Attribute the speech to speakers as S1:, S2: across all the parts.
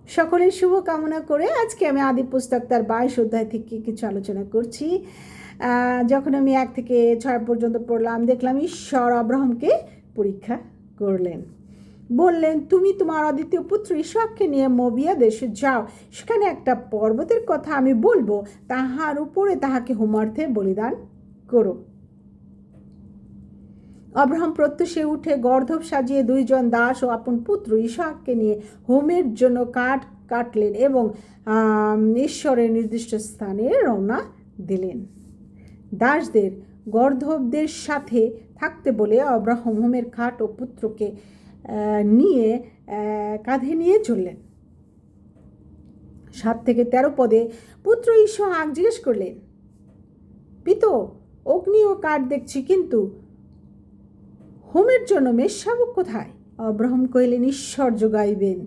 S1: সকলের শুভ কামনা করে আজকে আমি আদি পুস্তক তার 22 অধ্যায় থেকে কিছু আলোচনা করছি। যখন আমি 1 থেকে 6 পর্যন্ত পড়লাম, দেখলাম ঈশ্বর আব্রাহামকে পরীক্ষা করলেন। বললেন, তুমি তোমার অদ্বিতীয় পুত্র ইসহাককে নিয়ে মোবিয়া দেশে যাও, সেখানে একটা পর্বতের কথা আমি বলবো, তাহার উপরে তাহাকে হোমার্থে বলিদান করো। আব্রাহাম প্রত্যুষে উঠে গর্ধব সাজিয়ে 2 জন দাস ও আপন পুত্র ইসহাককে নিয়ে হোমের জন্য কাঠ কাটলেন এবং ঈশ্বরের নির্দিষ্ট স্থানে রওনা দিলেন। দাসদের গর্ধবদের সাথে থাকতে বলে আব্রাহাম হোমের খাট ও পুত্রকে নিয়ে কাঁধে নিয়ে চললেন। 7 থেকে 13 পদে পুত্র ইসহাক জিজ্ঞেস করলেন, পিতো, অগ্নি ও কাঠ দেখছি, কিন্তু হোমের জন্য মেষশাবক কোথায়? আব্রাহাম কহিলেন, ঈশ্বর যোগাইবেন।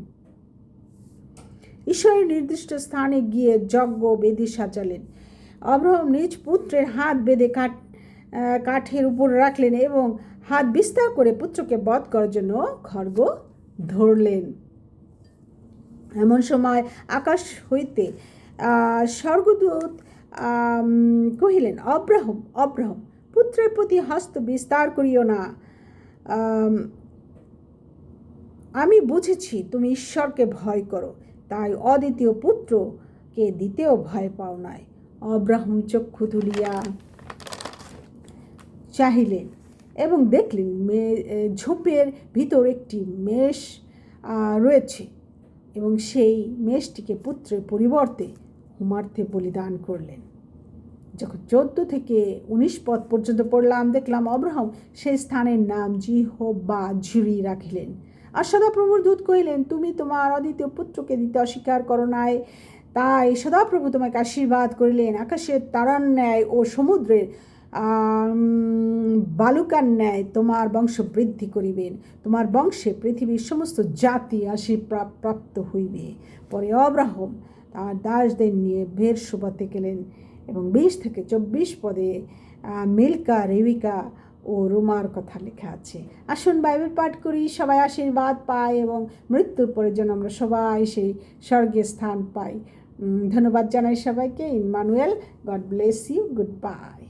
S1: ঈশ্বরের নির্দিষ্ট স্থানে গিয়ে যজ্ঞ বেদি সাজালেন। আব্রাহাম নিজ পুত্রের হাত বেঁধে কাঠের উপর রাখলেন এবং হাত বিস্তার করে পুত্রকে বধ করার জন্য খড়গ ধরলেন। এমন সময় আকাশ হইতে স্বর্গদূত কহিলেন, আব্রাহাম, আব্রাহাম, পুত্রের প্রতি হস্ত বিস্তার করিও না। আমি বুঝেছি তুমি ঈশ্বরকে ভয় করো, তাই অদ্বিতীয় পুত্রকে দিতেও ভয় পাও নাই। আব্রাহাম চক্ষু তুলিয়া চাহিলেন এবং দেখলেন ঝোপের ভিতর একটি মেষ রয়েছে এবং সেই মেষটিকে পুত্রের পরিবর্তে হোমার্থে বলিদান করলেন। যখন 14 থেকে 19 পদ পর্যন্ত পড়লাম, দেখলাম আব্রাহাম সেই স্থানের নাম জিহোবা জিরি রাখিলেন। আর সদাপ্রভুর দূত কহিলেন, তুমি তোমার অদ্বিতীয় পুত্রকে দিতে অস্বীকার করো নাই, তাই সদাপ্রভু তোমাকে আশীর্বাদ করিলেন। আকাশের তারার ন্যায় ও সমুদ্রের বালুকার ন্যায় তোমার বংশ বৃদ্ধি করিবেন, তোমার বংশে পৃথিবীর সমস্ত জাতি আশীর্বাদ প্রাপ্ত হইবে। পরে আব্রাহাম তার দাসদের নিয়ে বেরশোবাতে গেলেন এবং 20 থেকে 24 পদে মিলকা, রেবিকা ও রুমার কথা লেখা আছে। আসুন বাইবেল পাঠ করি, সবাই আশীর্বাদ পায় এবং মৃত্যুর পরে যেন আমরা সবাই সেই স্বর্গীয় স্থান পাই। ধন্যবাদ জানাই সবাইকে। Emmanuel, God bless you, good by.